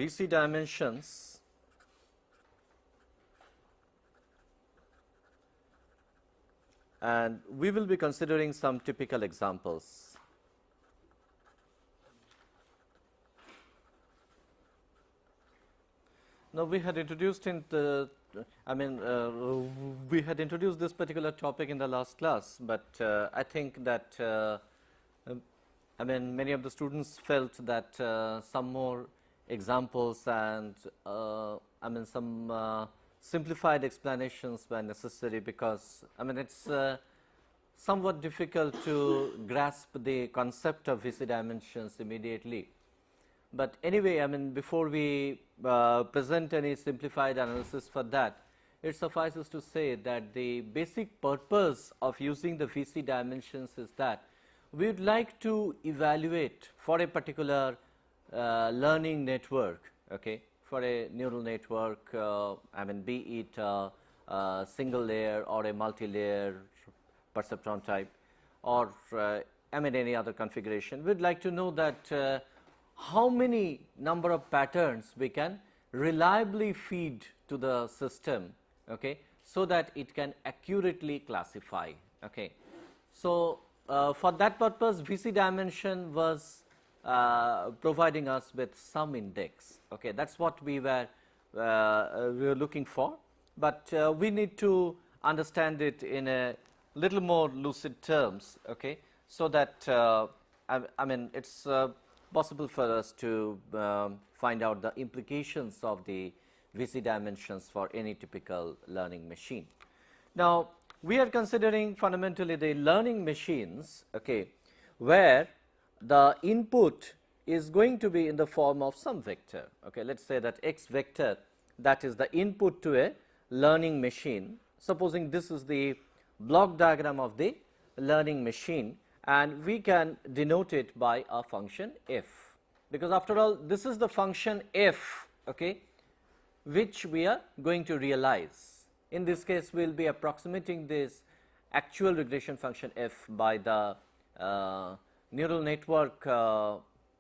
VC dimensions and we will be considering some typical examples. Now, we had introduced in the we had introduced this particular topic in the last class, but I think that many of the students felt that some more examples and some simplified explanations were necessary, because it's somewhat difficult to grasp the concept of VC dimensions immediately. But anyway, before we present any simplified analysis for that, it suffices to say that the basic purpose of using the VC dimensions is that we would like to evaluate for a particular learning network, okay, for a neural network, be it a single layer or a multi-layer perceptron type, or any other configuration. We would like to know that how many number of patterns we can reliably feed to the system, okay, so that it can accurately classify. Okay. So, for that purpose, VC dimension was providing us with some index. Okay. That is what we were looking for, but we need to understand it in a little more lucid terms, okay, so that it is possible for us to find out the implications of the VC dimensions for any typical learning machine. Now, we are considering fundamentally the learning machines, okay, where the input is going to be in the form of some vector. Okay. Let us say that x vector, that is the input to a learning machine. Supposing this is the block diagram of the learning machine, and we can denote it by a function f, because after all this is the function f, okay, which we are going to realize. In this case, we will be approximating this actual regression function f by the neural network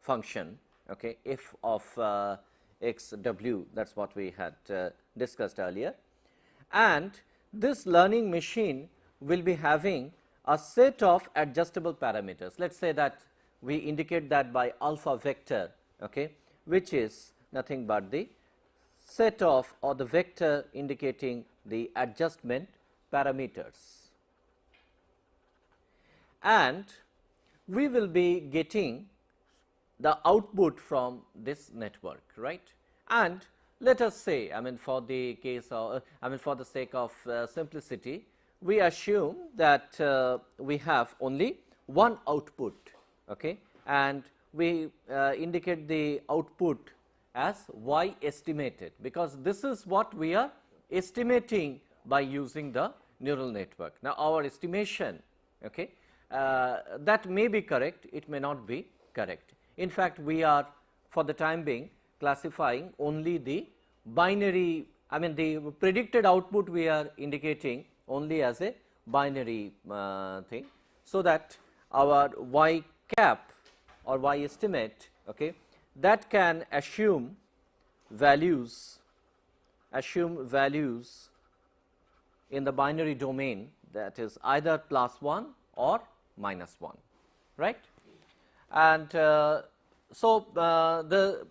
function, okay, f of x w, that is what we had discussed earlier. And this learning machine will be having a set of adjustable parameters. Let us say that we indicate that by alpha vector, okay, which is nothing but the set of, or the vector indicating the adjustment parameters. And we will be getting the output from this network, right. And let us say, for the case of, for the sake of simplicity, we assume that we have only one output, okay, and we indicate the output as y estimated, because this is what we are estimating by using the neural network. Now, our estimation, okay, that may be correct, it may not be correct. In fact, we are for the time being classifying only the binary, the predicted output we are indicating only as a binary thing, so that our y cap or y estimate, okay, that can assume values in the binary domain, that is either +1 or -1, right. And so the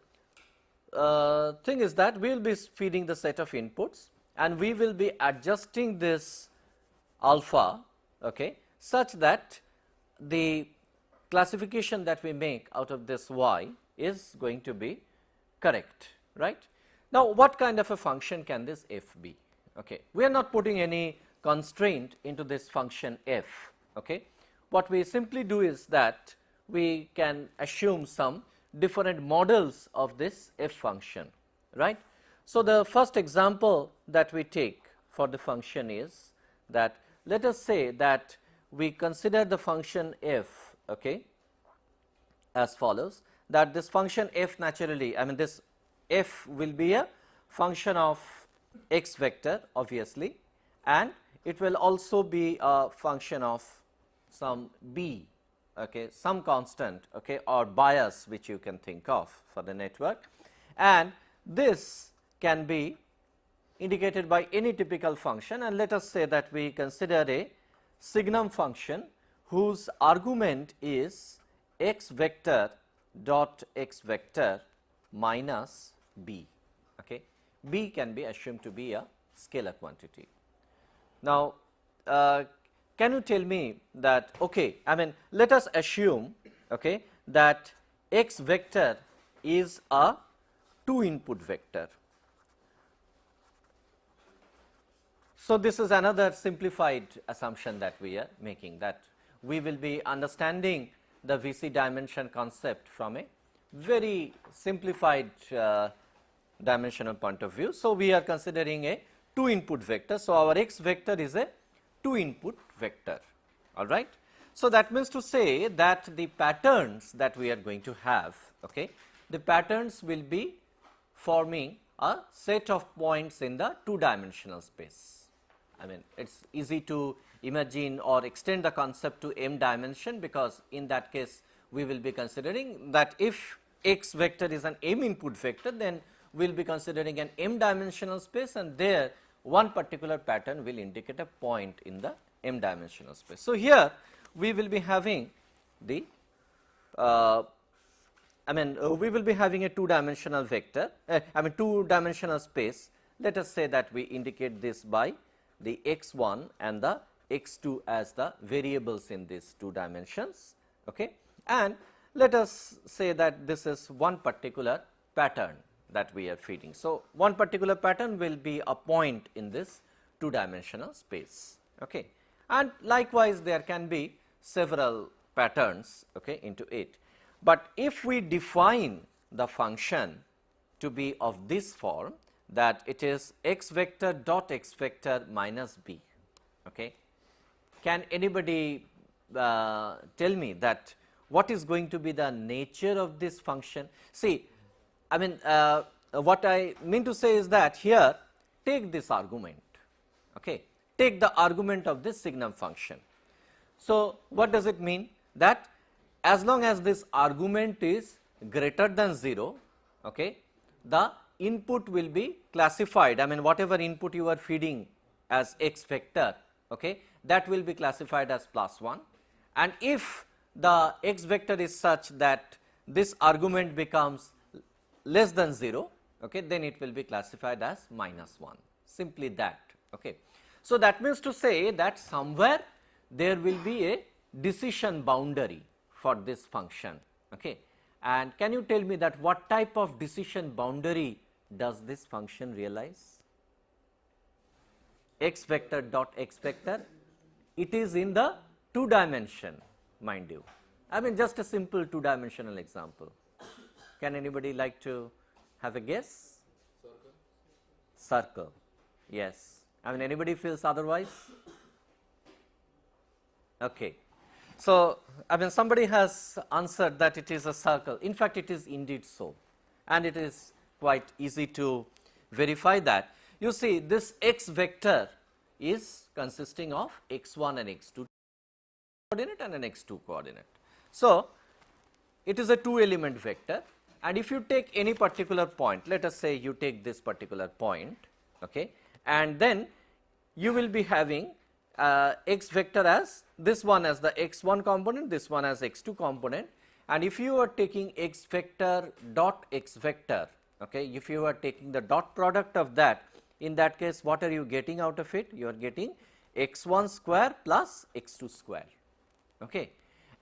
thing is that we will be feeding the set of inputs, and we will be adjusting this alpha, okay, such that the classification that we make out of this y is going to be correct, right. Now, what kind of a function can this f be? Okay. We are not putting any constraint into this function f. Okay. What we simply do is that we can assume some different models of this f function, right. So, the first example that we take for the function is that, let us say that we consider the function f, okay, as follows, that this function f naturally, this f will be a function of x vector obviously, and it will also be a function of some b, okay, some constant, okay, or bias which you can think of for the network, and this can be indicated by any typical function, and let us say that we consider a signum function whose argument is x vector dot x vector minus b. Okay. B can be assumed to be a scalar quantity. Now, can you tell me that, okay, I mean, let us assume, okay, that x vector is a 2 input vector. So, this is another simplified assumption that we are making, that we will be understanding the VC dimension concept from a very simplified dimensional point of view. So, we are considering a 2 input vector. So, our x vector is a 2 input vector, all right. So, that means to say that the patterns that we are going to have, okay, the patterns will be forming a set of points in the 2 dimensional space. I mean, it is easy to imagine or extend the concept to m dimension, because in that case we will be considering that if x vector is an m input vector, then we will be considering an m dimensional space, and there one particular pattern will indicate a point in the m dimensional space. So, here we will be having the we will be having a 2 dimensional vector, 2 dimensional space. Let us say that we indicate this by the x1 and the x2 as the variables in these 2 dimensions, okay. And let us say that this is one particular pattern that we are feeding. So, one particular pattern will be a point in this 2 dimensional space, okay. And likewise there can be several patterns, okay, into it. But if we define the function to be of this form, that it is x vector dot x vector minus b, okay. Can anybody tell me that what is going to be the nature of this function? See, I mean, what I mean to say is that here take this argument, okay, take the argument of this signum function. So, what does it mean? That as long as this argument is greater than 0, okay, the input will be classified, I mean, whatever input you are feeding as x vector, okay, that will be classified as +1, and if the x vector is such that this argument becomes less than 0, okay, then it will be classified as -1, simply that, okay. So, that means to say that somewhere there will be a decision boundary for this function, okay. And can you tell me that what type of decision boundary does this function realize? X vector dot x vector, it is in the 2 dimension, mind you. I mean, just a simple 2 dimensional example. Can anybody like to have a guess? Circle. Yes. I mean, anybody feels otherwise? Okay. So, I mean, somebody has answered that it is a circle. In fact, it is indeed so, and it is quite easy to verify that. You see, this x vector is consisting of x1 and x2 coordinate and an x2 coordinate. So, it is a 2 element vector, and if you take any particular point, let us say you take this particular point, okay, and then you will be having x vector as this one as the x1 component, this one as x2 component, and if you are taking x vector dot x vector, okay, if you are taking the dot product of that, in that case what are you getting out of it? You are getting x1 square plus x2 square, okay.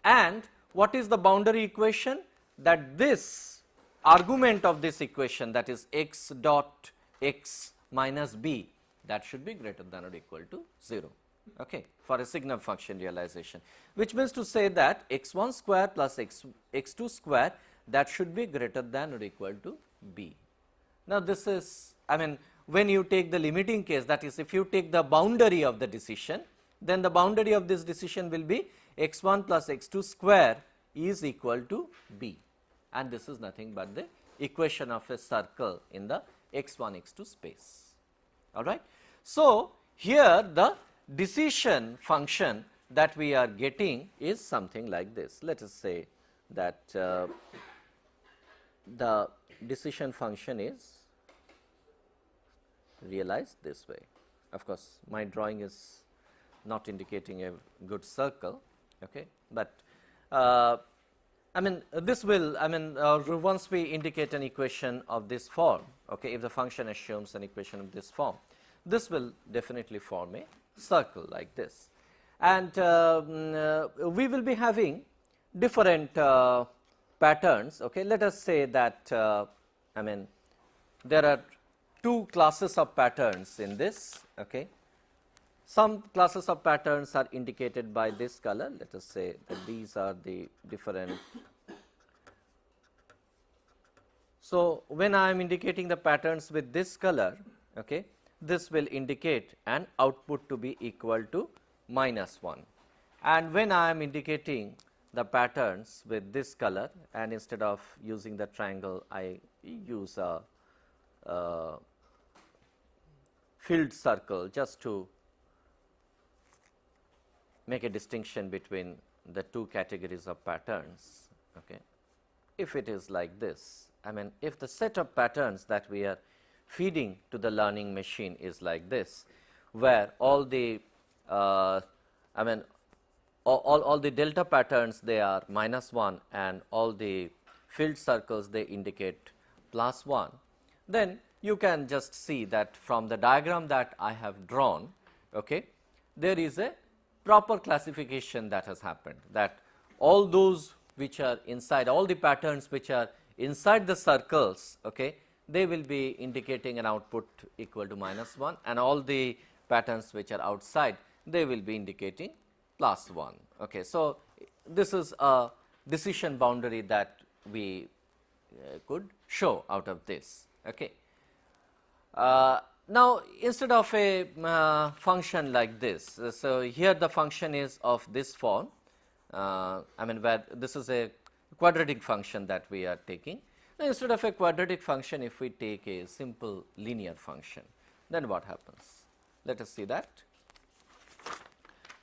And what is the boundary equation? That this argument of this equation, that is x dot x minus b, that should be greater than or equal to 0, okay, for a signum function realization, which means to say that x1 square plus x2 square, that should be greater than or equal to b. Now, this is, I mean, when you take the limiting case, that is, if you take the boundary of the decision, then the boundary of this decision will be x1 plus x2 square is equal to b, and this is nothing but the equation of a circle in the x1 x2 space, all right. So, here the decision function that we are getting is something like this. Let us say that the decision function is realized this way. Of course, my drawing is not indicating a good circle, okay, but I mean this will, I mean once we indicate an equation of this form, okay, if the function assumes an equation of this form, this will definitely form a circle like this. And we will be having different patterns, okay. Let us say that I mean there are two classes of patterns in this, okay. Some classes of patterns are indicated by this color. Let us say that these are the different. So, when I am indicating the patterns with this color, okay, this will indicate an output to be equal to -1, and when I am indicating the patterns with this color, and instead of using the triangle I use a filled circle just to make a distinction between the two categories of patterns, okay. If it is like this, I mean if the set of patterns that we are feeding to the learning machine is like this, where all the I mean all the delta patterns they are -1 and all the filled circles they indicate +1, then you can just see that from the diagram that I have drawn, okay, there is a proper classification that has happened, that all those which are inside, all the patterns which are inside the circles, okay, they will be indicating an output equal to -1, and all the patterns which are outside, they will be indicating +1. Okay. So, this is a decision boundary that we could show out of this. Okay. Now, instead of a function like this, so here the function is of this form, I mean where this is a quadratic function that we are taking. Now, instead of a quadratic function, if we take a simple linear function, then what happens? Let us see that.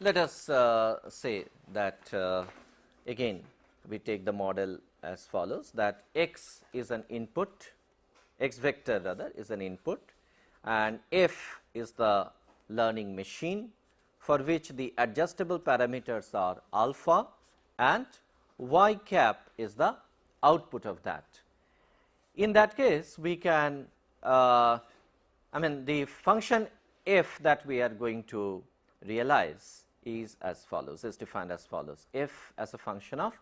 Let us say that again we take the model as follows, that x is an input, x vector rather is an input, and f is the learning machine for which the adjustable parameters are alpha, and y cap is the output of that. In that case, we can I mean the function f that we are going to realize is as follows, is defined as follows: f as a function of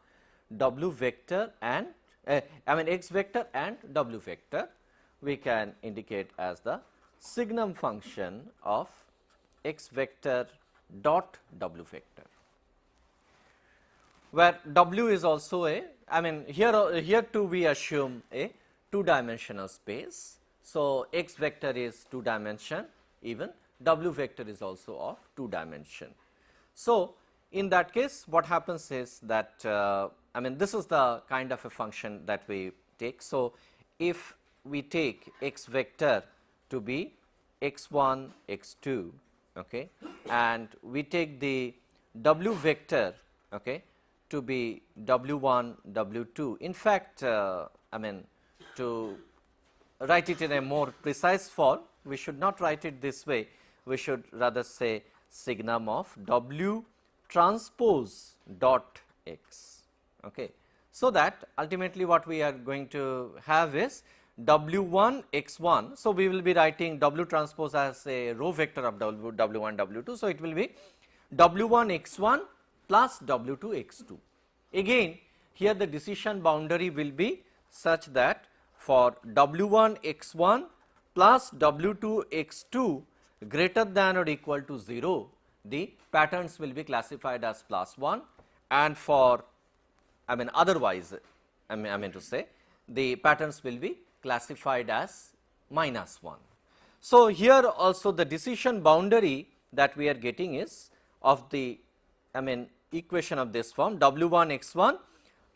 w vector and I mean x vector and w vector, we can indicate as the signum function of x vector dot w vector, where w is also a, I mean here too we assume a two-dimensional space. So, x vector is two dimension, even w vector is also of two dimension. So, in that case what happens is that I mean this is the kind of a function that we take. So, if we take x vector to be x1 x2, okay, and we take the w vector, okay, to be w1 w2. In fact, I mean to write it in a more precise form, we should not write it this way, we should rather say signum of w transpose dot x. Okay. So, that ultimately what we are going to have is w1 x1. So, we will be writing w transpose as a row vector of w1 w2. So, it will be w1 x1 plus w2 x2. Again here the decision boundary will be such that for w1 x1 plus w2 x2 greater than or equal to 0, the patterns will be classified as +1, and for I mean otherwise I mean to say the patterns will be classified as -1. So, here also the decision boundary that we are getting is of the I mean equation of this form, w1 x1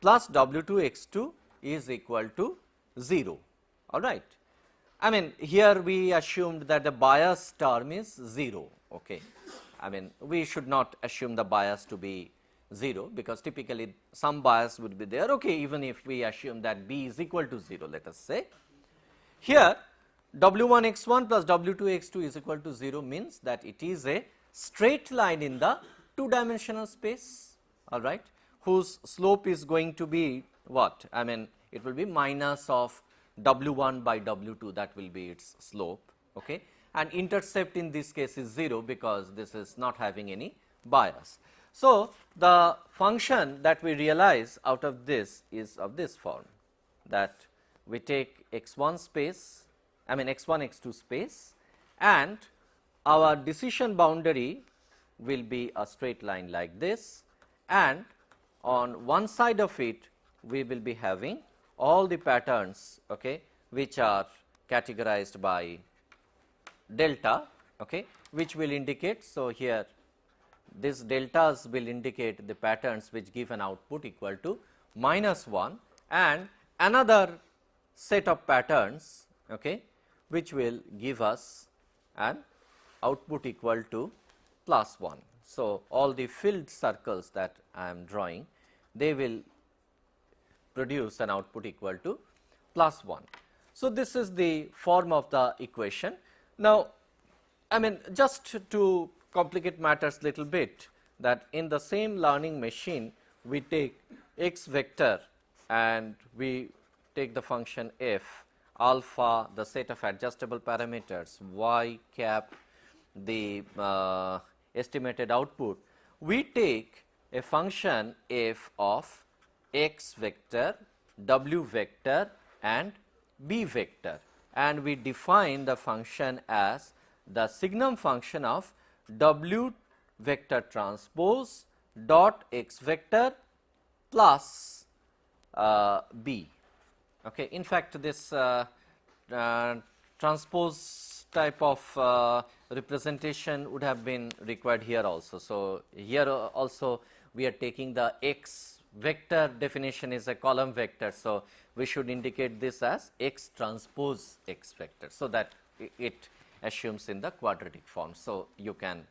plus w2 x2 is equal to 0. All right. I mean here we assumed that the bias term is 0. Okay. I mean we should not assume the bias to be 0, because typically some bias would be there. Okay, even if we assume that b is equal to 0, let us say. Here W1 x1 plus W2 x2 is equal to 0 means that it is a straight line in the two dimensional space, all right, whose slope is going to be what? I mean, it will be minus of W1 by W2, that will be its slope, okay, and intercept in this case is 0 because this is not having any bias. So, the function that we realize out of this is of this form, that we take x1 space, I mean x1 x2 space, and our decision boundary will be a straight line like this, and on one side of it we will be having all the patterns, okay, which are categorized by delta, okay, which will indicate. So, here these deltas will indicate the patterns which give an output equal to -1, and another set of patterns, okay, which will give us an output equal to +1. So, all the filled circles that I am drawing, they will produce an output equal to +1. So, this is the form of the equation. Now, I mean, just to complicate matters little bit, that in the same learning machine we take x vector and we take the function f, alpha the set of adjustable parameters, y cap the estimated output. We take a function f of x vector, w vector and b vector, and we define the function as the signum function of w vector transpose dot x vector plus b. Okay. In fact, this transpose type of representation would have been required here also. So, here also we are taking the x vector definition is a column vector. So, we should indicate this as x transpose x vector. So, that it assumes in the quadratic form. So, you can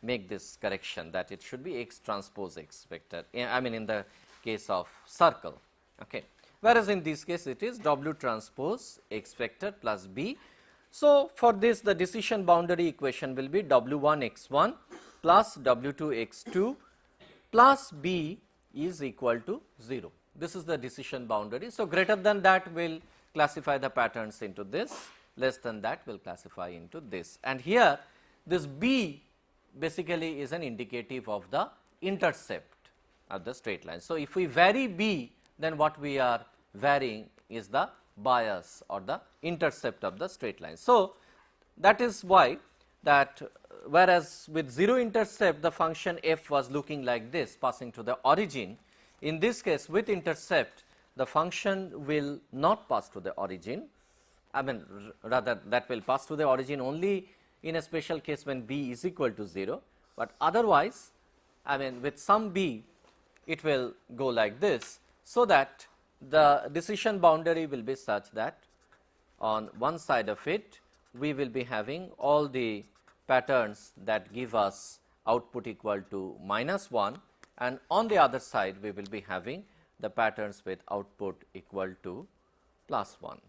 make this correction that it should be x transpose x vector, I mean in the case of circle, okay. Whereas, in this case it is w transpose x vector plus b. So, for this the decision boundary equation will be w1 x1 plus w2 x2 plus b is equal to 0. This is the decision boundary. So, greater than that will classify the patterns into this, less than that will classify into this, and here this b basically is an indicative of the intercept of the straight line. So, if we vary b, then what we are varying is the bias or the intercept of the straight line. So, that is why that whereas with 0 intercept the function f was looking like this passing to the origin, in this case with intercept the function will not pass to the origin, I mean rather that will pass to the origin only in a special case when b is equal to 0, but otherwise I mean with some b it will go like this. So, that the decision boundary will be such that on one side of it we will be having all the patterns that give us output equal to -1, and on the other side we will be having the patterns with output equal to +1.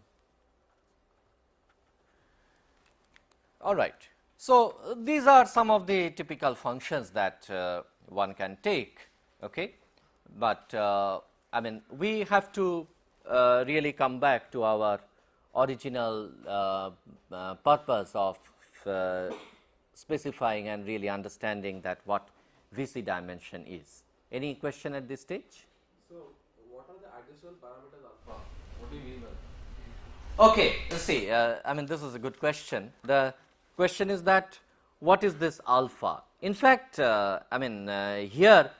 All right. So, these are some of the typical functions that one can take, okay. But I mean we have to really come back to our original purpose of specifying and really understanding that what VC dimension is. Any question at this stage? So, what are the additional parameters alpha? What do you mean by that? Okay, let's see. I mean this is a good question. The question is that what is this alpha? In fact, I mean here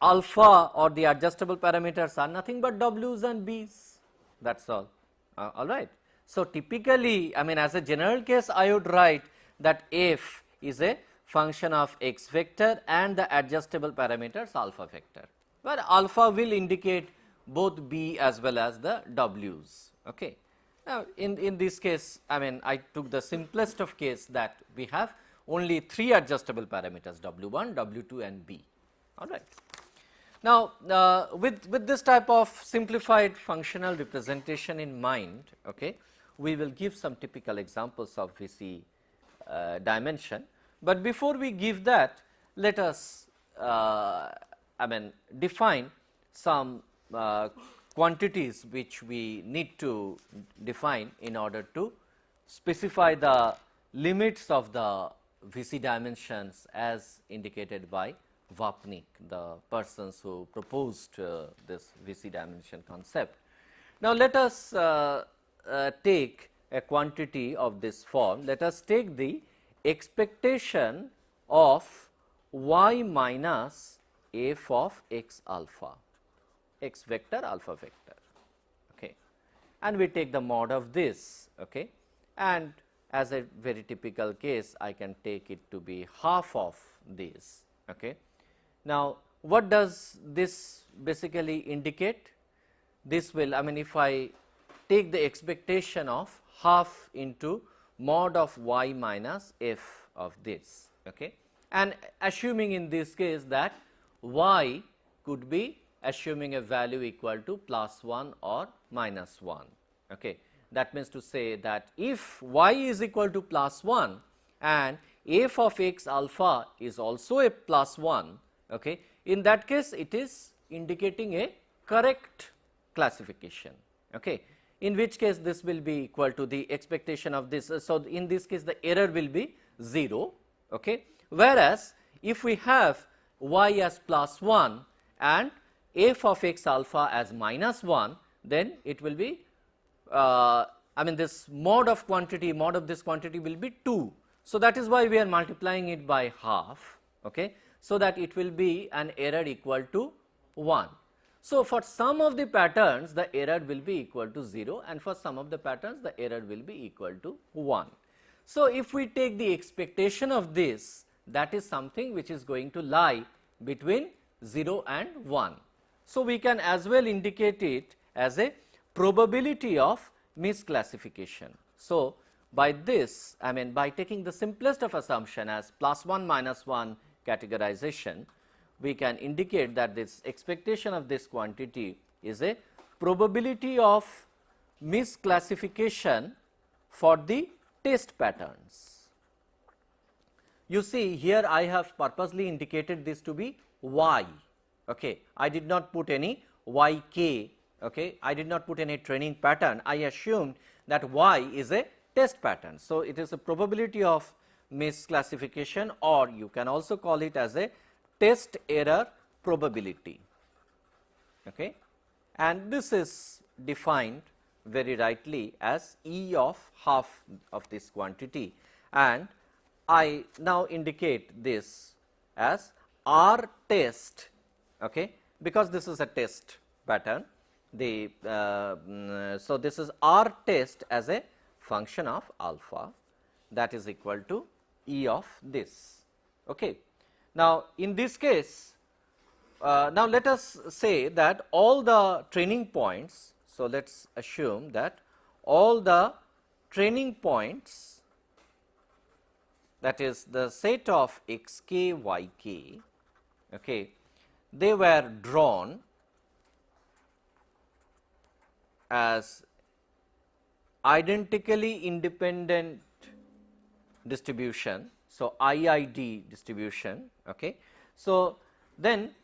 alpha or the adjustable parameters are nothing but w's and b's, that is all. All right. So, typically I mean as a general case I would write that f is a function of x vector and the adjustable parameters alpha vector, where alpha will indicate both b as well as the w's. Okay. Now, in this case I mean I took the simplest of case that we have only 3 adjustable parameters w1, w2 and b. All right. Now, with this type of simplified functional representation in mind, okay, we will give some typical examples of VC dimension. But before we give that, let us define some quantities which we need to define in order to specify the limits of the VC dimensions as indicated by Vapnik, the persons who proposed this VC dimension concept. Now, let us take a quantity of this form. Let us take the expectation of y minus f of x alpha, x vector alpha vector, okay, and we take the mod of this, okay, and as a very typical case I can take it to be half of this, okay. Now, what does this basically indicate? This will, if I take the expectation of half into mod of y minus f of this, okay, and assuming in this case that y could be assuming a value equal to +1 or -1, okay. That means to say that if y is equal to +1 and f of x alpha is also a +1, okay, in that case it is indicating a correct classification, okay, in which case this will be equal to the expectation of this. So, in this case the error will be 0, okay, whereas if we have y as +1 and f of x alpha as -1, then it will be this mod of this quantity will be 2. So, that is why we are multiplying it by half, okay, so that it will be an error equal to 1. So, for some of the patterns the error will be equal to 0 and for some of the patterns the error will be equal to 1. So, if we take the expectation of this, that is something which is going to lie between 0 and 1. So, we can as well indicate it as a probability of misclassification. So, by this by taking the simplest of assumption as +1 -1 categorization, we can indicate that this expectation of this quantity is a probability of misclassification for the test patterns. You see here I have purposely indicated this to be y, okay. I did not put any yk, okay. I did not put any training pattern. I assumed that y is a test pattern. So, it is a probability of misclassification, or you can also call it as a test error probability, okay. And this is defined very rightly as E of half of this quantity, and I now indicate this as R test, okay, because this is a test pattern. So, this is R test as a function of alpha, that is equal to E of this, okay. Now, in this case, now let us say that all the training points, so let us assume that all the training points, that is the set of xk, yk, okay, they were drawn as identically independent distribution. So, IID distribution, okay. So, then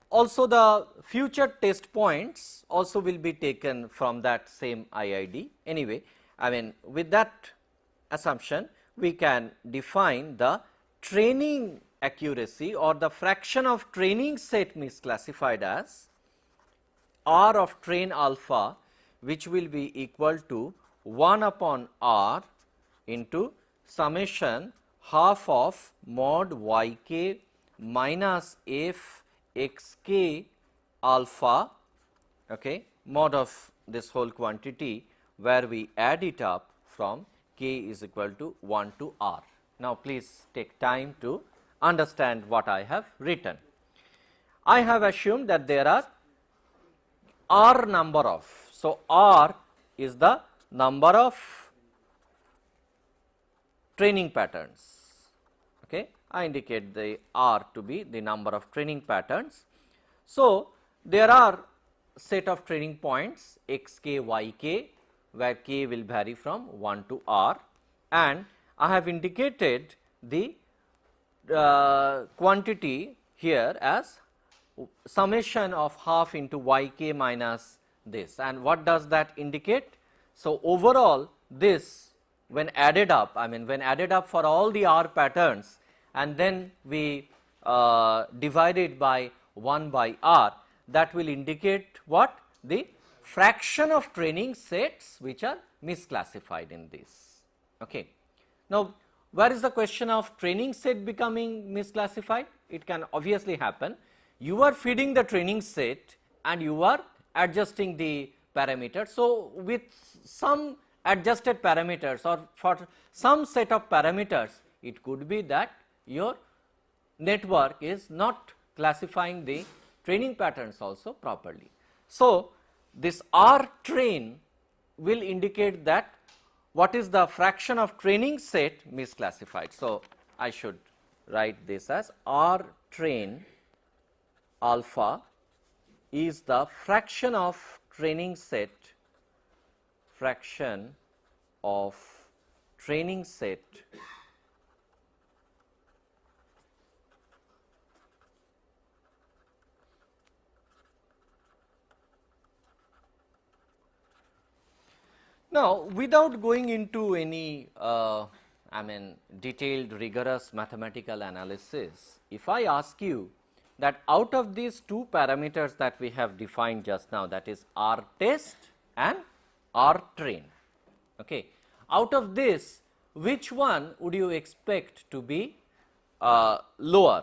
also the future test points also will be taken from that same IID. Anyway, with that assumption we can define the training accuracy or the fraction of training set misclassified as R of train alpha, which will be equal to 1 upon R into summation half of mod yk minus f xk alpha, okay, mod of this whole quantity where we add it up from k is equal to 1 to R. Now, please take time to understand what I have written. I have assumed that there are R number of, so R is the number of training patterns, okay. I indicate the R to be the number of training patterns. So, there are set of training points xk, yk, where k will vary from 1 to r, and I have indicated the quantity here as summation of half into y k minus this. And what does that indicate? So, overall this when added up, I mean when added up for all the r patterns and then we divide it by 1 by r, that will indicate what? The fraction of training sets which are misclassified in this. Okay. Now, where is the question of training set becoming misclassified? It can obviously happen. You are feeding the training set and you are adjusting the parameters. So, with some adjusted parameters or for some set of parameters, it could be that your network is not classifying the training patterns also properly. So, this R train will indicate that what is the fraction of training set misclassified. So, I should write this as R train alpha is the fraction of training set, fraction of training set Now, without going into any I mean detailed rigorous mathematical analysis, if I ask you that out of these two parameters that we have defined just now, that is R test and R train, okay, out of this which one would you expect to be lower?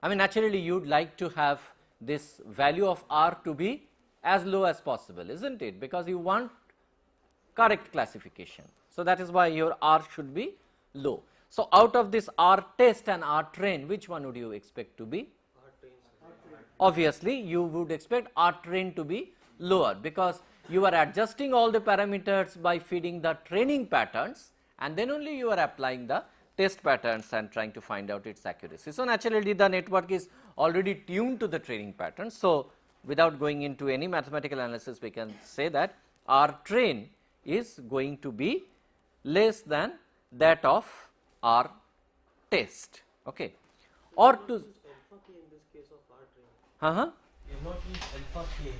I mean naturally you would like to have this value of R to be as low as possible, isn't it, because you want correct classification. So, that is why your R should be low. So, out of this R test and R train, which one would you expect to be? Obviously, you would expect R train to be lower, because you are adjusting all the parameters by feeding the training patterns and then only you are applying the test patterns and trying to find out its accuracy. So, naturally the network is already tuned to the training patterns. So, without going into any mathematical analysis, we can say that R train is going to be less than that of R test, okay, or to alpha k in this case of R train. You have not used alpha k.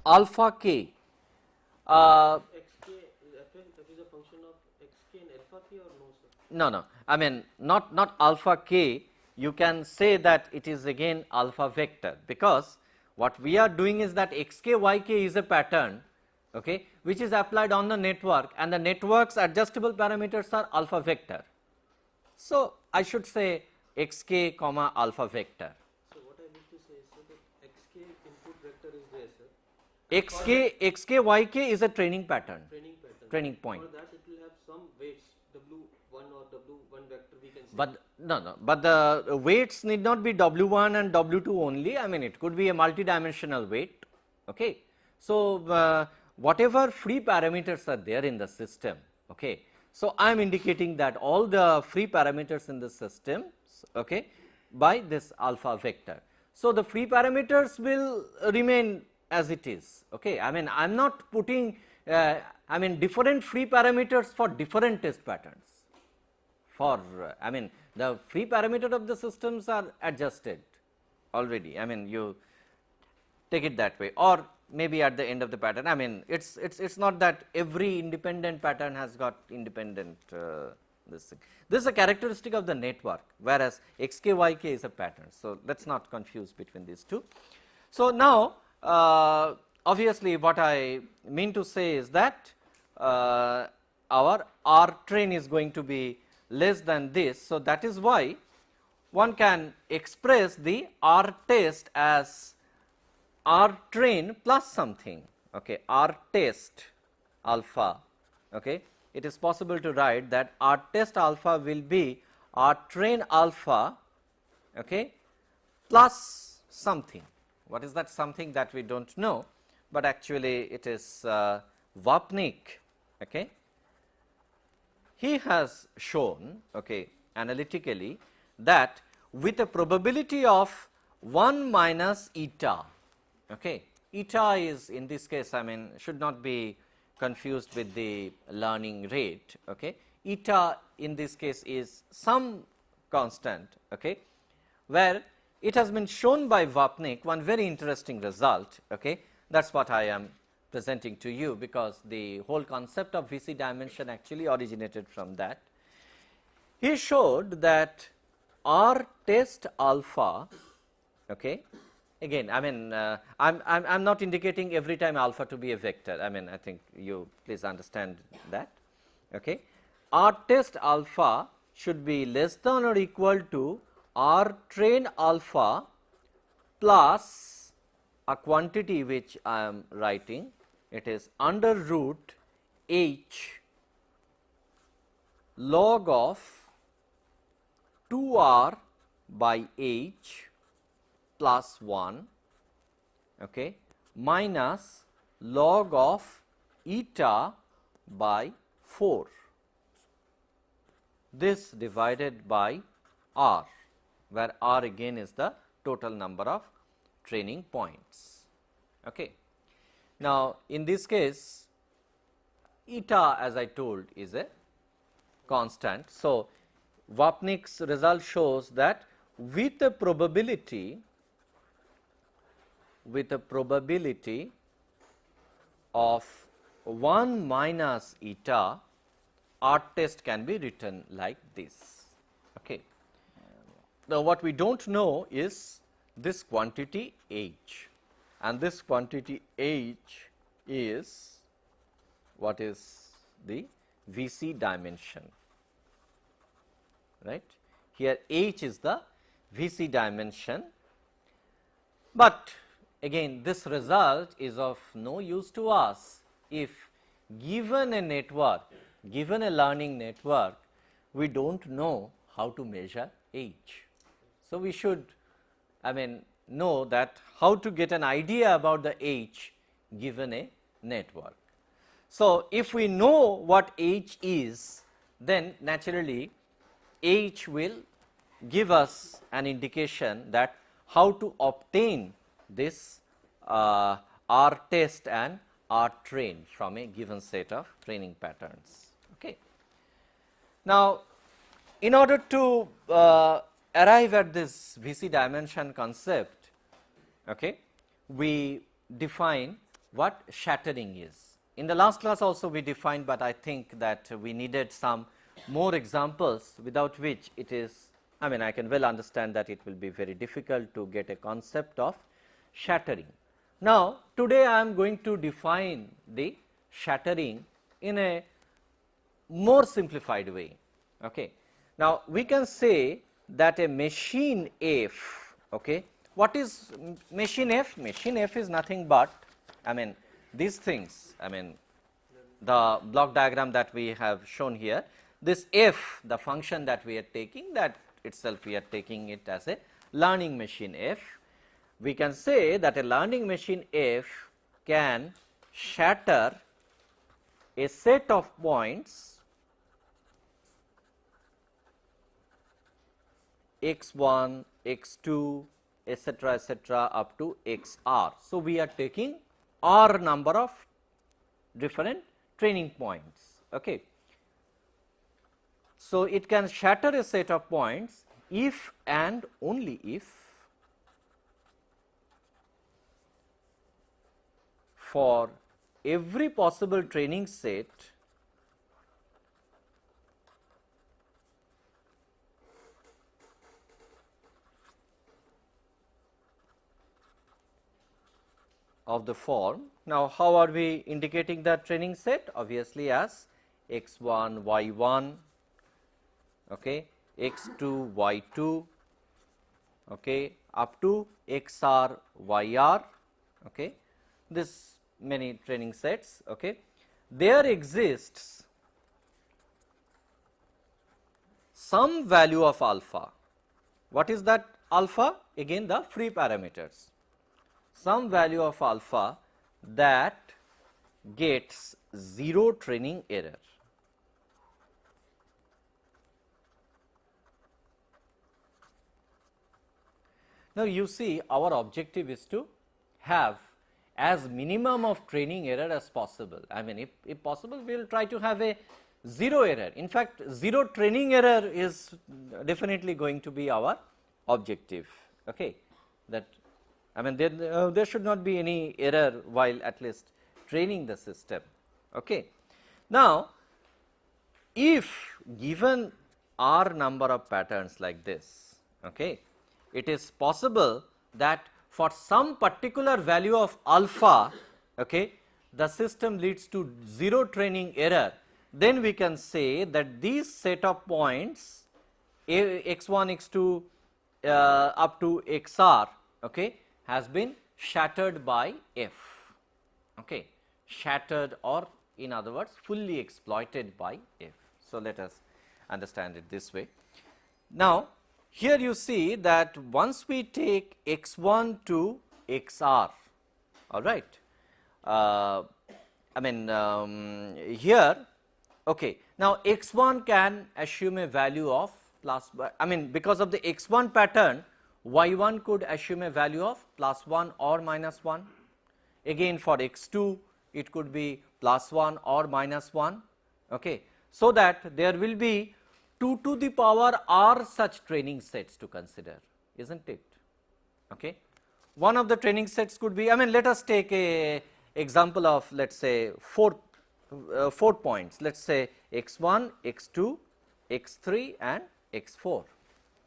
Alpha k. Xk is a function of xk and alpha k or no, sir? No, I mean not alpha k. You can say that it is again alpha vector, because what we are doing is that xk yk is a pattern, okay, which is applied on the network, and the network's adjustable parameters are alpha vector. So, I should say xk comma alpha vector. So, what I need to say is, so that xk input vector is there, sir. xk yk is a training pattern, training point. For that it will have some weights, w1 or w1 vector we can say. But but the weights need not be w1 and w2 only. I mean it could be a multidimensional weight, okay. So, whatever free parameters are there in the system, okay. So, I am indicating that all the free parameters in the system, okay, by this alpha vector. So, the free parameters will remain as it is, okay. I mean I am not putting I mean different free parameters for different test patterns. For I mean the free parameter of the systems are adjusted already. I mean you take it that way, or maybe at the end of the pattern. I mean it's not that every independent pattern has got independent this thing. This is a characteristic of the network, whereas xk yk is a pattern. So, let us not confuse between these two. So, now obviously what I mean to say is that our R train is going to be less than this. So, that is why one can express the R test as R train plus something, okay, R test alpha, okay. It is possible to write that R test alpha will be R train alpha, okay, plus something. What is that something? That we do not know, but actually it is Vapnik, okay. He has shown, okay, analytically that with a probability of 1 minus eta, okay, eta is in this case I mean should not be confused with the learning rate. Okay. Eta in this case is some constant, okay, where it has been shown by Vapnik one very interesting result. Okay. That is what I am presenting to you, because the whole concept of VC dimension actually originated from that. He showed that R test alpha, okay, again I mean I'm not indicating every time alpha to be a vector, I mean I think you please understand that, okay. R test alpha should be less than or equal to R train alpha plus a quantity which I am writing, it is under root h log of 2r by h plus 1, okay, minus log of eta by 4, this divided by r, where r again is the total number of training points. Okay. Now, in this case eta, as I told, is a constant. So, Vapnik's result shows that with a probability of 1 minus eta, R test can be written like this. Okay. Now, what we do not know is this quantity h, and this quantity h is what is the VC dimension, right. Here h is the VC dimension, but again this result is of no use to us if given a network, given a learning network, we do not know how to measure h. So, we should know that how to get an idea about the h given a network. So, if we know what h is, then naturally h will give us an indication that how to obtain this R test and R train from a given set of training patterns. Okay. Now, in order to arrive at this VC dimension concept, okay, we define what shattering is. In the last class also we defined, but I think that we needed some more examples, without which it is, I can well understand that it will be very difficult to get a concept of shattering. Now, today I am going to define the shattering in a more simplified way. Okay. Now, we can say that a machine F, okay, what is machine F? Machine F is nothing but, these things, the block diagram that we have shown here, this F, the function that we are taking, that itself we are taking it as a learning machine F. We can say that a learning machine F can shatter a set of points x1, x2, etc., up to xr. So, we are taking r number of different training points. Okay. So, it can shatter a set of points if and only if for every possible training set of the form. Now, how are we indicating the training set? Obviously, as x1, y1, okay, x2, y2, okay, up to xr, yr, okay, this many training sets. Okay. There exists some value of alpha. What is that alpha? Again the free parameters. Some value of alpha that gets 0 training error. Now, you see, our objective is to have as minimum of training error as possible. I mean, if possible, we will try to have a zero error. In fact, zero training error is definitely going to be our objective. Okay, that I mean, there should not be any error while at least training the system. Okay. Now, if given r number of patterns like this, okay, it is possible that for some particular value of alpha, okay, the system leads to zero training error, then we can say that these set of points x1, x2 up to xr, okay, has been shattered by f, okay, shattered, or in other words fully exploited by f. So, let us understand it this way. Now, here you see that once we take x1 to xr, all right, I mean here, okay, now x1 can assume a value of plus, I mean because of the x1 pattern, y1 could assume a value of plus 1 or minus 1. Again for x2 it could be plus 1 or minus 1, okay. So that there will be 2 to the power r such training sets to consider, isn't it? Okay. One of the training sets could be, I mean let us take a example of let us say 4 points, let us say x1, x2, x3 and x4.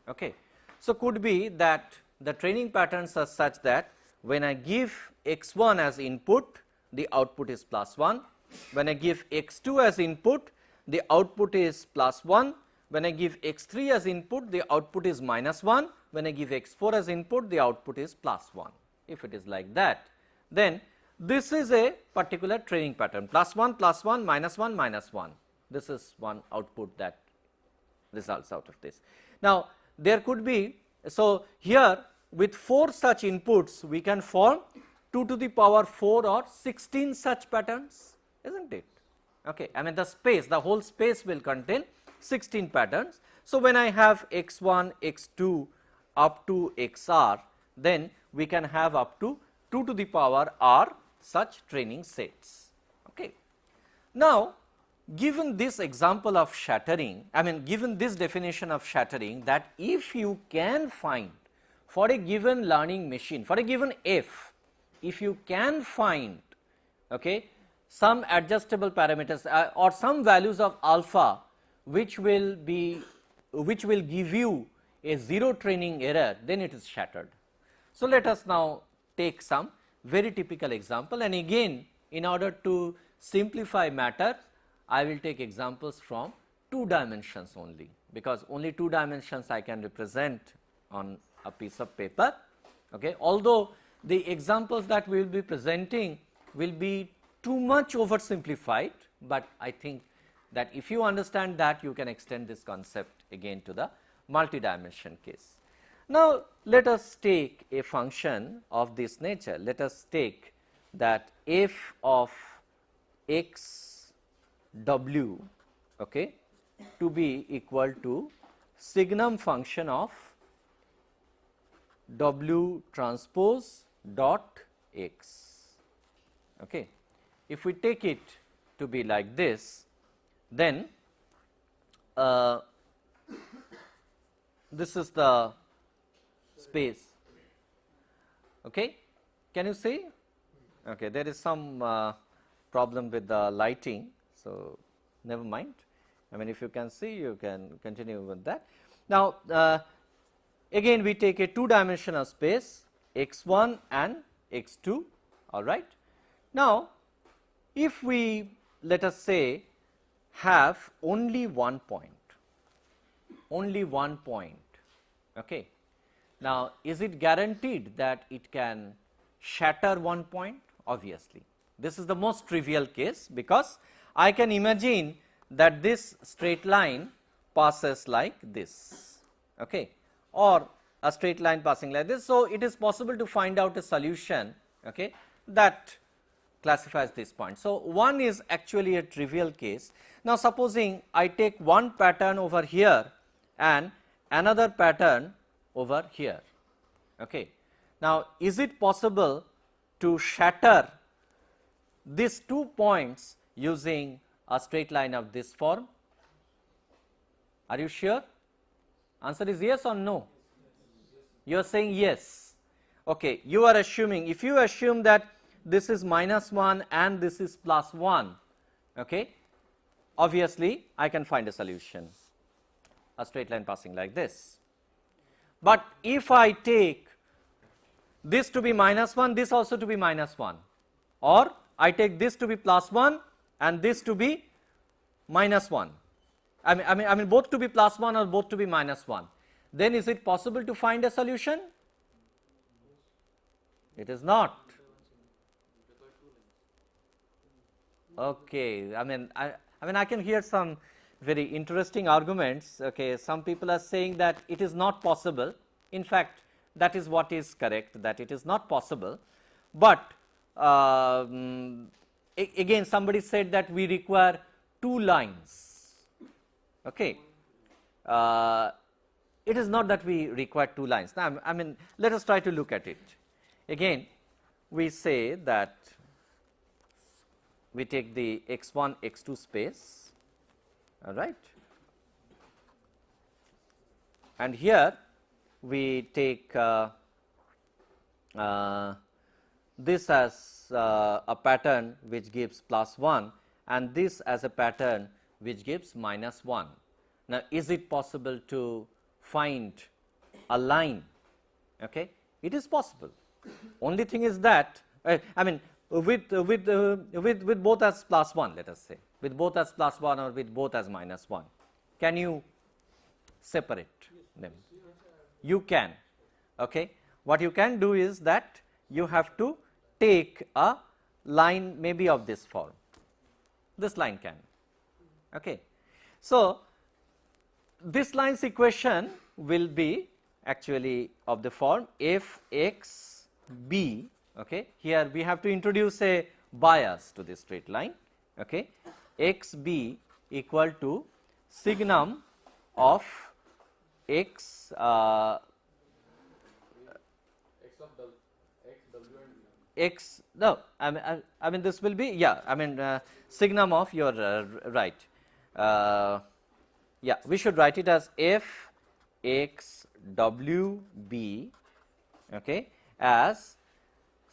Okay. So, could be that the training patterns are such that when I give x1 as input, the output is plus 1, when I give x2 as input, the output is plus 1, when I give x3 as input, the output is minus 1, when I give x4 as input, the output is plus 1. If it is like that, then this is a particular training pattern, plus 1, minus 1, minus 1. This is one output that results out of this. Now, there could be, so here with 4 such inputs we can form 2 to the power 4 or 16 such patterns, isn't it? Okay. I mean the space, the whole space will contain 16 patterns. So, when I have x1, x2 up to xr, then we can have up to 2 to the power r such training sets. Okay. Now, given this example of shattering, I mean given this definition of shattering, that if you can find for a given learning machine, for a given f, if you can find, okay, some adjustable parameters or some values of alpha which will give you a zero training error, then it is shattered. So, let us now take some very typical example, and again in order to simplify matter, I will take examples from 2 dimensions only, because only 2 dimensions I can represent on a piece of paper. Okay. Although the examples that we will be presenting will be too much oversimplified, but I think that if you understand that, you can extend this concept again to the multi-dimension case. Now, let us take a function of this nature. Let us take that f of x w, okay, to be equal to signum function of w transpose dot x. Okay. If we take it to be like this, then this is the space. Okay. Can you see? Okay. There is some problem with the lighting, so never mind. I mean, if you can see, you can continue with that. Now, again we take a 2-dimensional space x1 and x2, all right. Now, if we let us say have only one point, okay. Now, is it guaranteed that it can shatter one point? Obviously, this is the most trivial case, because I can imagine that this straight line passes like this, okay, or a straight line passing like this. So, it is possible to find out a solution, okay, that classifies this point. So, one is actually a trivial case. Now, supposing I take one pattern over here and another pattern over here. Okay. Now, is it possible to shatter these 2 points using a straight line of this form? Are you sure? Answer is yes or no? You are saying yes. Okay, you are assuming, if you assume that this is -1 and this is +1, okay, obviously I can find a solution, a straight line passing like this. But if I take this to be -1, this also to be -1, or I take this to be +1 and this to be -1, I mean both to be +1 or both to be -1, then is it possible to find a solution? It is not. Okay, I mean I can hear some very interesting arguments. Okay, some people are saying that it is not possible. In fact, that is what is correct, that it is not possible. But again, somebody said that we require 2 lines. Okay, it is not that we require 2 lines. Now, I mean, let us try to look at it. Again, we say that we take the x1, x2 space, all right, and here we take this as a pattern which gives +1 and this as a pattern which gives -1. Now, is it possible to find a line? Okay, it is possible. Only thing is that I mean with both as +1, let us say, with both as +1 or with both as -1, can you separate them? You can. Okay, what you can do is that you have to take a line maybe of this form. This line can. Okay, so this line's equation will be actually of the form f x b. Okay, here we have to introduce a bias to this straight line. Okay, x b equal to signum of x x no I mean this will be, yeah, I mean signum of your right, yeah, we should write it as f x w b, okay, as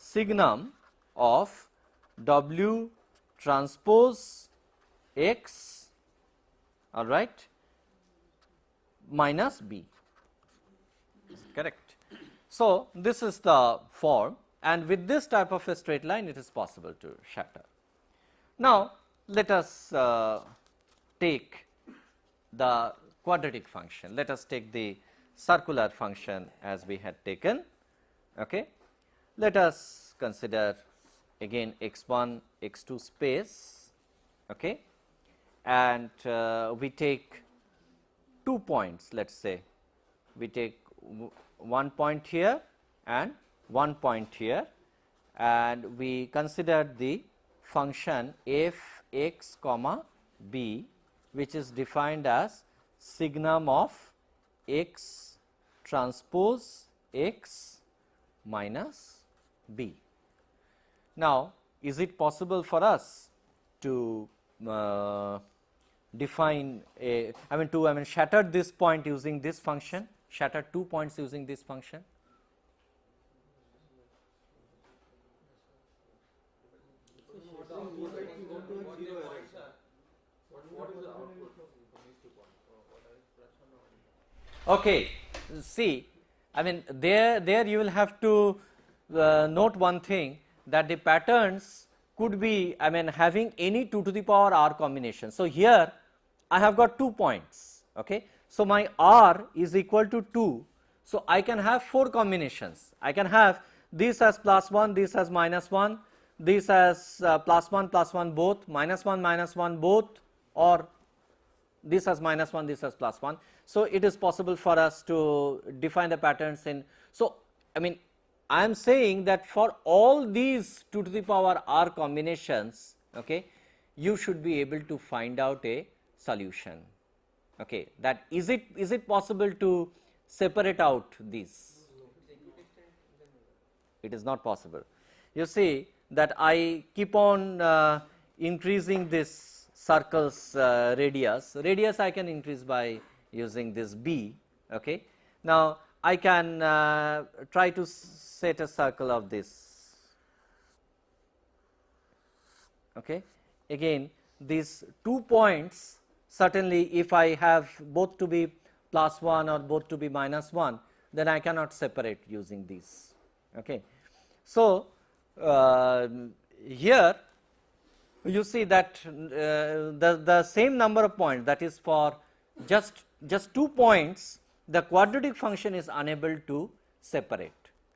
signum of w transpose x, all right, minus b, correct. So, this is the form, and with this type of a straight line it is possible to shatter. Now, let us take the quadratic function, let us take the circular function as we had taken. Okay. Let us consider again x1, x2 space, okay, and we take 2 points, let us say, we take 1 point here and 1 point here, and we consider the function f x comma b, which is defined as signum of x transpose x minus b. Now, is it possible for us to define a, I mean shatter this point using this function, shatter 2 points using this function? Okay, see, I mean there you will have to note one thing, that the patterns could be, I mean, having any 2 to the power r combination. So, here I have got 2 points, okay. So, my r is equal to 2. So, I can have 4 combinations. I can have this as +1, this as -1, this as +1 both, -1 both, or this as -1, this as +1. So, it is possible for us to define the patterns in. So, I mean, I am saying that for all these 2 to the power r combinations, okay, you should be able to find out a solution. Okay, that is it possible to separate out these? It is not possible. you see that I keep on increasing this circle's radius. Radius I can increase by using this b. Okay. Now, I can try to set a circle of this. Okay. Again, these 2 points, certainly if I have both to be plus 1 or both to be minus 1, then I cannot separate using these. Okay. So, here you see that the same number of points, that is for just 2 points, the quadratic function is unable to separate.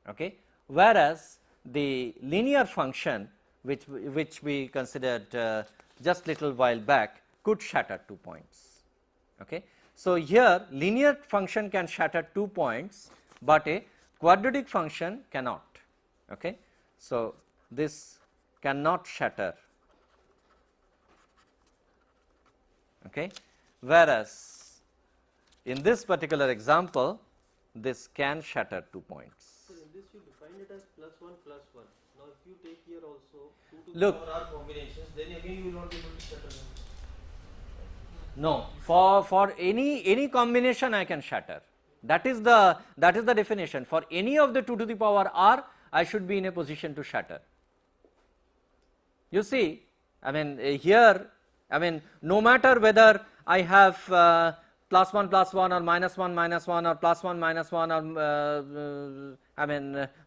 Okay. Whereas, the linear function which we considered just little while back could shatter 2 points. Okay. So, here linear function can shatter 2 points, but a quadratic function cannot. Okay. So, this cannot shatter. Okay. Whereas, in this particular example, this can shatter 2 points. So, in this you define it as plus 1 plus 1. Now, if you take here also 2 to Look. the power r combinations, then again you will not be able to shatter them. No, for any combination I can shatter. That is the definition. For any of the 2 to the power r, I should be in a position to shatter. You see, I mean here, I mean no matter whether I have plus 1 or minus 1 or plus 1 minus 1 or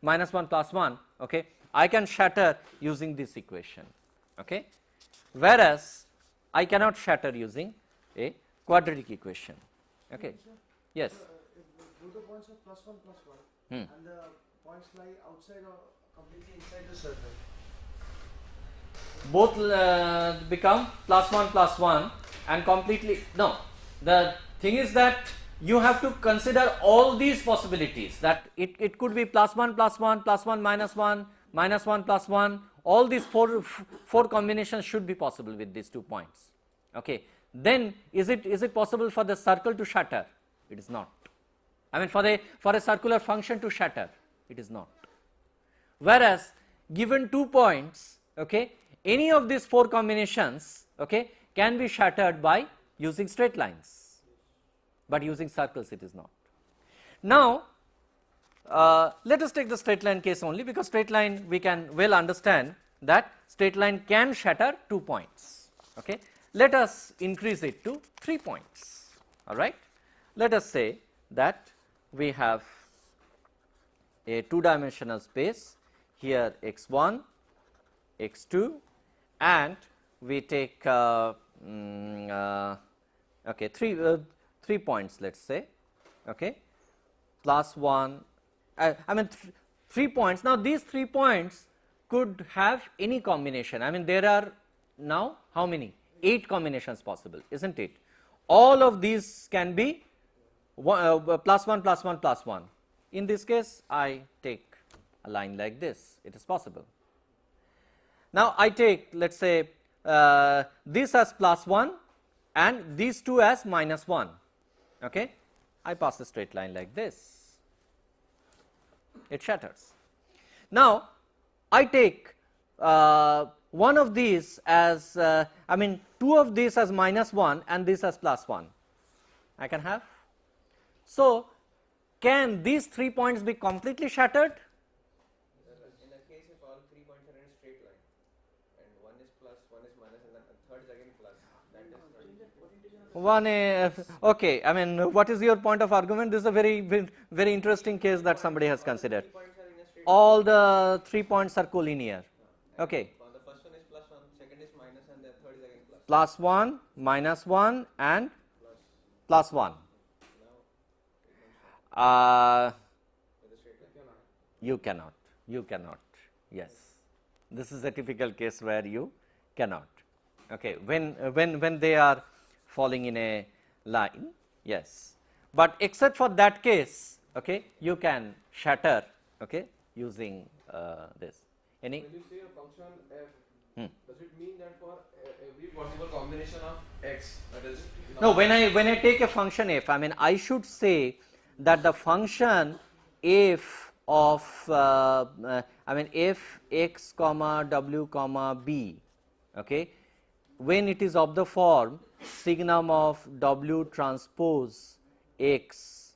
minus 1 plus 1, okay, I can shatter using this equation. Okay. Whereas, I cannot shatter using a quadratic equation. Okay. Yes. If both the points are plus 1 Hmm. and the points lie outside or completely inside the circle. Both become plus 1 and completely, no, the thing is that you have to consider all these possibilities, that it could be plus 1 plus 1, plus 1 minus 1, minus 1 plus 1, all these four combinations should be possible with these 2 points. Okay. Then is it possible for the circle to shatter? It is not. I mean for a circular function to shatter, it is not. Whereas, given 2 points, okay, any of these 4 combinations, okay, can be shattered by using straight lines, but using circles it is not. Now, let us take the straight line case only, because straight line we can well understand that straight line can shatter 2 points. Okay. Let us increase it to 3 points. All right. Let us say that we have a 2-dimensional space, here x1, x2, and we take okay, 3 points, let us say, okay, plus 1, I mean 3 points. Now, these 3 points could have any combination. I mean there are now how many? 8 combinations possible, isn't it? All of these can be plus 1 plus 1 plus 1. In this case, I take a line like this, it is possible. Now, I take, let us say this as plus 1 and these 2 as minus 1. Okay. I pass a straight line like this, it shatters. Now, I take one of these as I mean 2 of these as minus 1 and this as plus 1, I can have. So, can these 3 points be completely shattered? In a case if all 3 points are in a straight line and one is plus, one is minus, and then the third is again plus, that is Okay, I mean what is your point of argument? This is a very interesting case that somebody has considered. All the 3 points are collinear. Okay. The first one is plus 1, second is minus, and the third is again plus. Plus 1, minus 1 and plus 1. You cannot, yes. This is a typical case where you cannot. Okay. When they are falling in a line, yes. But except for that case, okay, you can shatter, okay, using this. Any? When you say a function f, does it mean that for every possible combination of x, that is? No, when I take a function f, I mean I should say that the function f of I mean f x comma w comma b, okay, when it is of the form signum of w transpose x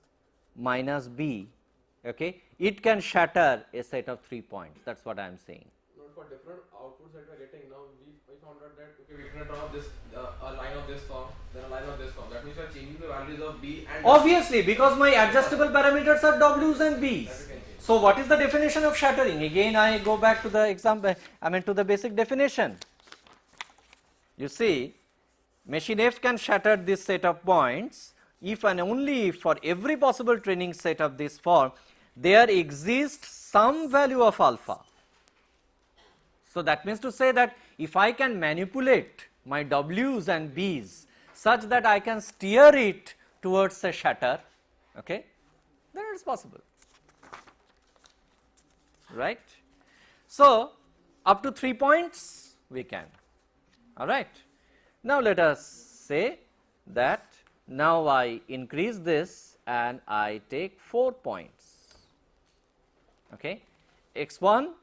minus b, okay, it can shatter a set of 3 points. That is what I am saying. No, for different outputs that we are getting now, we found out that okay, we can draw this a line of this form, then a line of this form. That means we are changing the values of b and Obviously, because my adjustable parameters are w's and b's. that we can change. So, what is the definition of shattering? Again, I go back to the example, I mean to the basic definition. You see, machine F can shatter this set of points if and only if for every possible training set of this form there exists some value of alpha. So, that means to say that if I can manipulate my w's and b's such that I can steer it towards a shatter, okay, then it is possible, right. So, up to 3 points we can, all right. Now, let us say that now I increase this and I take 4 points, okay, x1,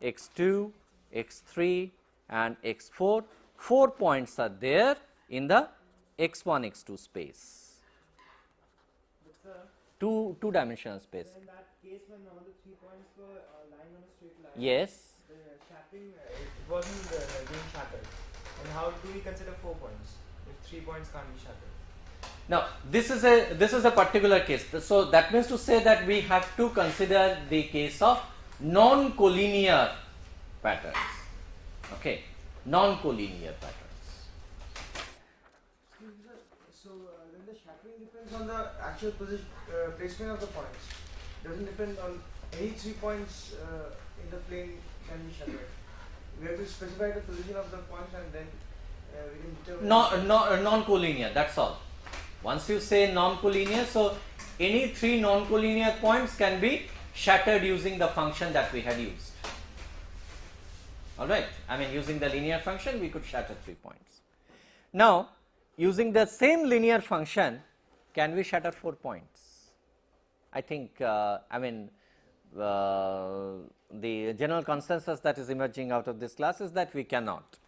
x2, x3 and x4, 4 points are there in the x1, x2 space, two dimensional space. In that case, when all the 3 points were lying on a straight line, Yes. the shattering it wasn't being shattered. And how do we consider 4 points if 3 points can't be shattered? Now, this is a particular case. So, that means to say that we have to consider the case of non-collinear patterns, okay, non-collinear patterns. So then the shattering depends on the actual placement of the points. Doesn't depend on any 3 points in the plane can be shattered. We have to specify the position of the points and then we can determine. Non-collinear, that's all. Once you say non-collinear, so any 3 non-collinear points can be shattered using the function that we had used. All right, I mean using the linear function we could shatter 3 points. Now, using the same linear function, can we shatter 4 points? I think I mean the general consensus that is emerging out of this class is that we cannot.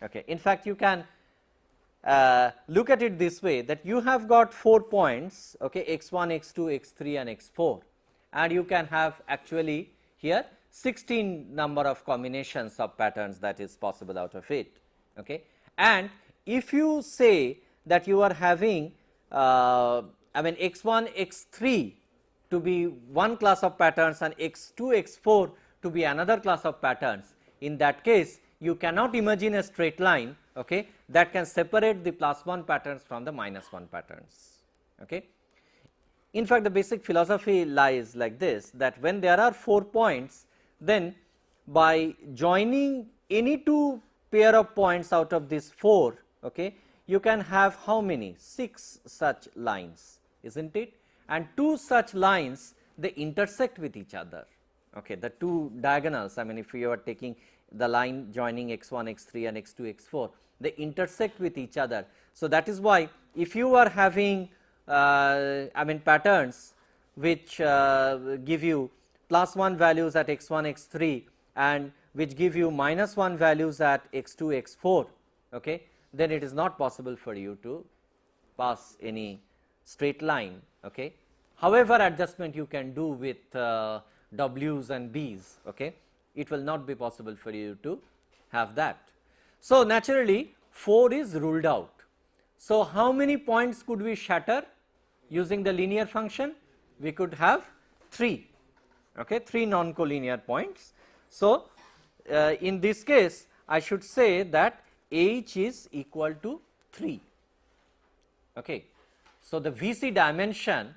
Okay. In fact, you can look at it this way, that you have got 4 points, okay, x1, x2, x3 and x4, and you can have actually here 16 number of combinations of patterns that is possible out of it. Okay. And if you say that you are having I mean x1, x3 to be one class of patterns and x2, x4 to be another class of patterns, in that case you cannot imagine a straight line, okay, that can separate the +1 patterns from the -1 patterns. Okay. In fact, the basic philosophy lies like this, that when there are 4 points, then by joining any 2 pair of points out of these 4, okay, you can have how many? 6 such lines, isn't it? And 2 such lines, they intersect with each other. Okay, the 2 diagonals, I mean if you are taking the line joining x1, x3 and x2, x4, they intersect with each other. So, that is why if you are having I mean patterns which give you +1 values at x1, x3 and which give you -1 values at x2, x4, okay, then it is not possible for you to pass any straight line. Okay. However, adjustment you can do with w's and b's, okay, it will not be possible for you to have that. So, naturally 4 is ruled out. So, how many points could we shatter using the linear function? We could have 3, okay, 3 non-collinear points. So, in this case I should say that H is equal to 3. Okay. So, the VC dimension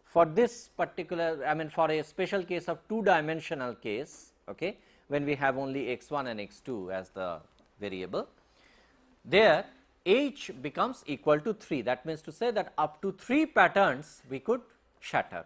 for this particular, I mean for a special case of 2 dimensional case, okay, when we have only x1 and x2 as the variable, there H becomes equal to 3. That means to say that up to 3 patterns we could shatter,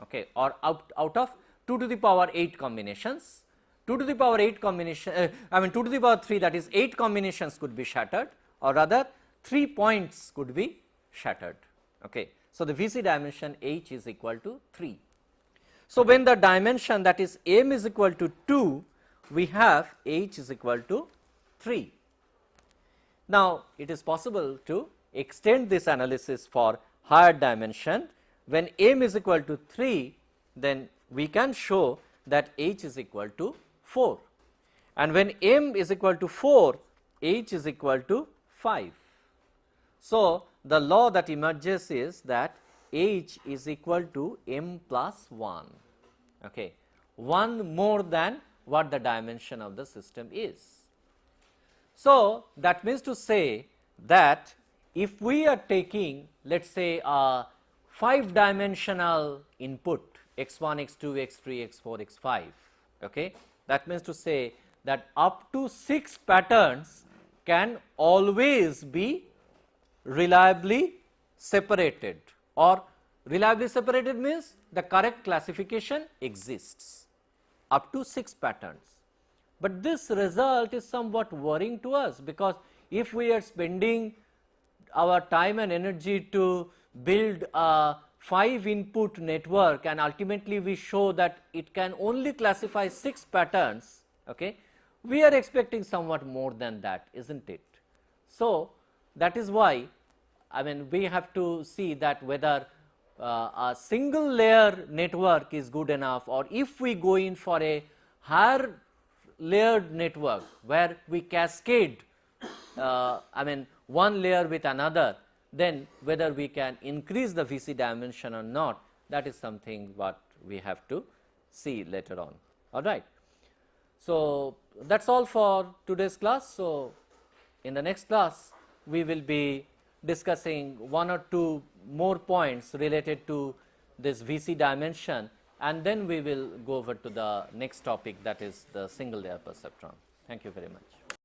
okay, or out of 2 to the power 8 combinations, 2 to the power 8 combination, I mean 2 to the power 3, that is 8 combinations could be shattered, or rather 3 points could be shattered. Okay. So, the VC dimension H is equal to 3. So, when the dimension, that is m is equal to 2, we have h is equal to 3. Now, it is possible to extend this analysis for higher dimension. When m is equal to 3, then we can show that h is equal to 4, and when m is equal to 4, h is equal to 5. So, the law that emerges is that h is equal to m plus 1, okay, 1 more than what the dimension of the system is. So, that means to say that if we are taking, let us say, a 5 dimensional input x1, x2, x3, x4, x5, okay, that means to say that up to 6 patterns can always be reliably separated, or reliably separated means the correct classification exists up to 6 patterns. But this result is somewhat worrying to us, because if we are spending our time and energy to build a 5 input network and ultimately we show that it can only classify 6 patterns, okay, we are expecting somewhat more than that, isn't it? So, that is why, I mean, we have to see that whether a single layer network is good enough, or if we go in for a higher layered network where we cascade I mean one layer with another, then whether we can increase the VC dimension or not, that is something what we have to see later on. All right. So, that is all for today's class. So, in the next class we will be discussing 1 or 2 more points related to this VC dimension, and then we will go over to the next topic, that is the single layer perceptron. Thank you very much.